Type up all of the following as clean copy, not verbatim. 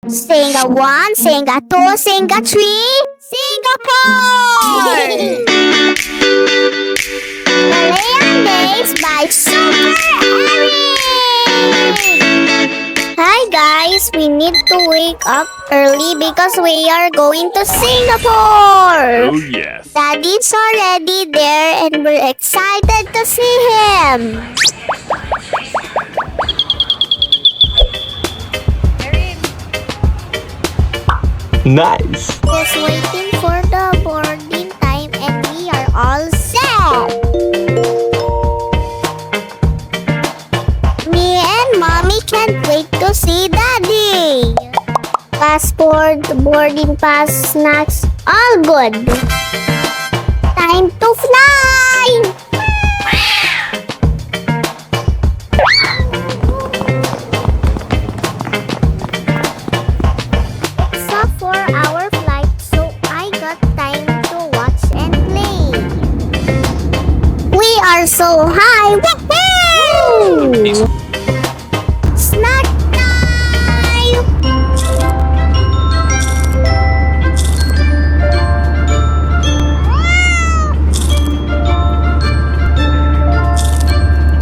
Singa 1, Singa 2, Singa 3, Singapore! Malayan Days by Super Erin! Hi guys, we need to wake up early because we are going to Singapore! Oh yes. Daddy's already there and we're excited to see him! Nice! Just waiting for the boarding time and we are all set! Me and Mommy can't wait to see Daddy! Passport, boarding pass, snacks, all good! Time to fly! It's a 4-hour flight, so I got time to watch and play. We are so high! Woohoo! Snack time!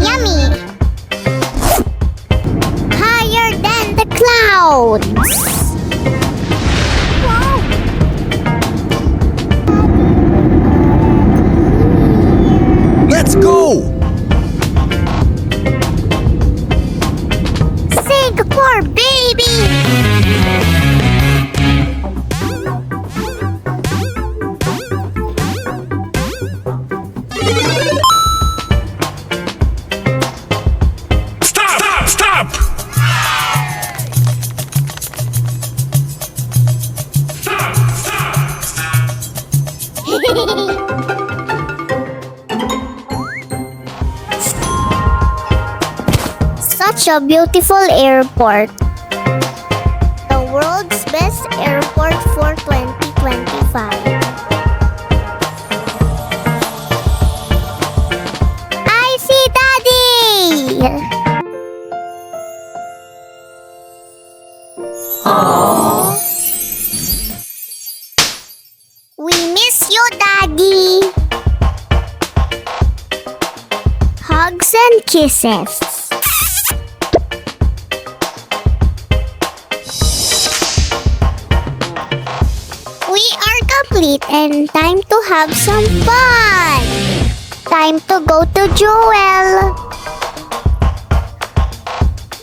Yummy! Higher than the clouds! Wow! Let's go! Singapore, baby! Stop! Stop! Such a beautiful airport. The world's best airport for 2025. I see Daddy! We miss you, Daddy! Hugs and kisses. We are complete and time to have some fun! Time to go to Joel!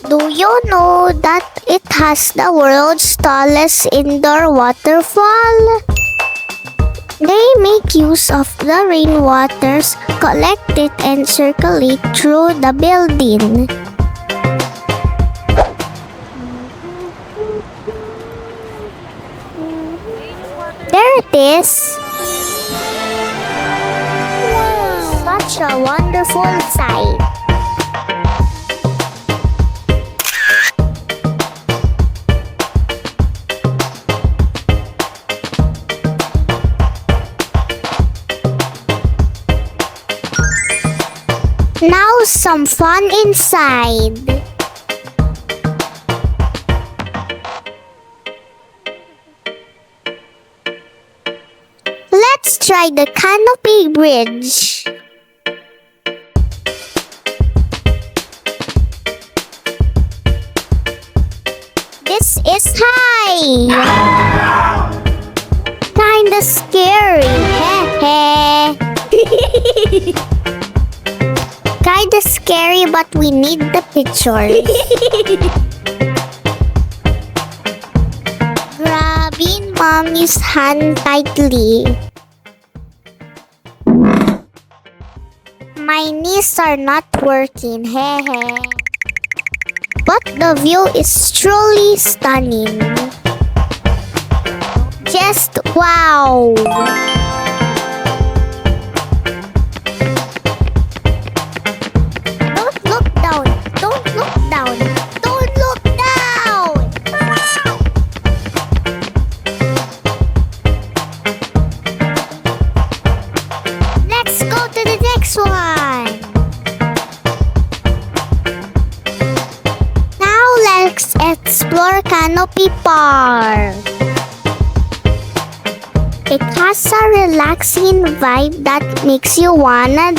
Do you know that it has the world's tallest indoor waterfall? They make use of the rainwaters, collect it and circulate through the building. There it is! Such a wonderful sight! Now some fun inside! Let's try the Canopy Bridge. This is high. Kinda scary. Kinda scary, but we need the pictures. Grabbing Mommy's hand tightly. My knees are not working, but the view is truly stunning. Just wow! Don't look down! Don't look down! Don't look down! Let's go to the next one! Now let's explore Canopy Park. Park. It has a relaxing vibe that makes you wanna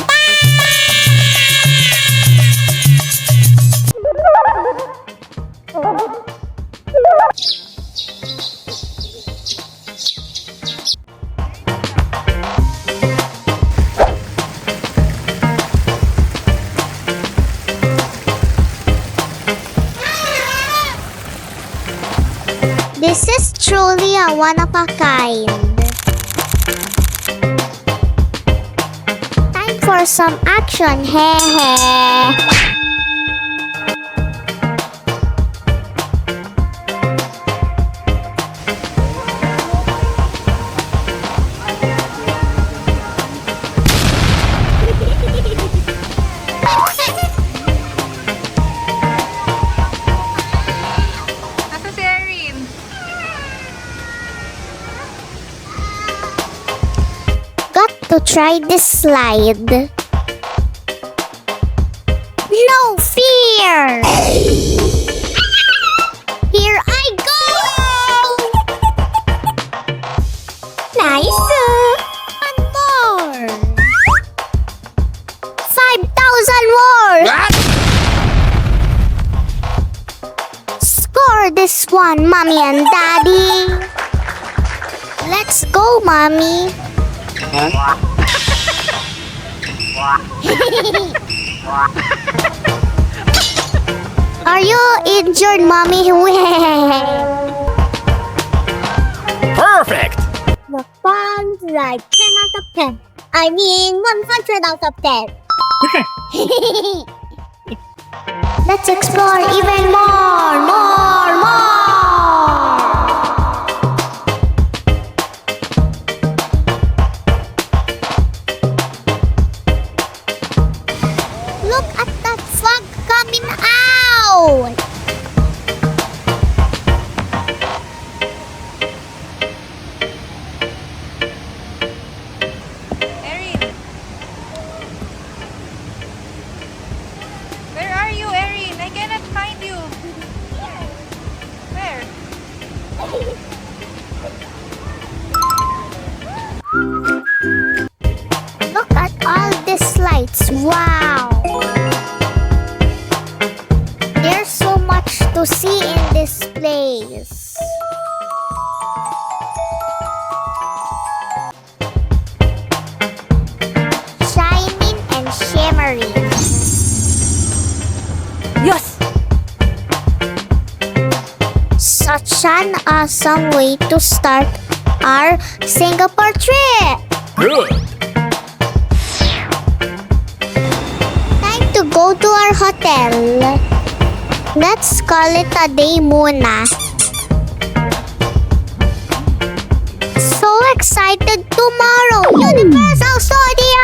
This is truly a one-of-a-kind. Time for some action, hehe. Ito si Erin. Got to try this slide. No fear! Here I go! Nice! One more! 5,000 more! What? Score this one, Mommy and Daddy! Let's go, Mommy! Are you injured, Mommy? Perfect! The fun's like 10 out of 10. I mean 100 out of 10. Let's explore even more! Look at that fog coming out! Erin. Where are you, Erin? I cannot find you. Where? Look at all these lights. Wow! There's so much to see in this place. Shining and shimmering. Yes! Such an awesome way to start our Singapore trip. Good! Time to go to our hotel. Let's call it a day muna. So excited tomorrow! Universal Studio!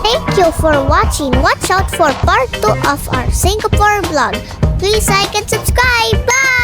Thank you for watching. Watch out for part 2 of our Singapore vlog. Please like and subscribe. Bye!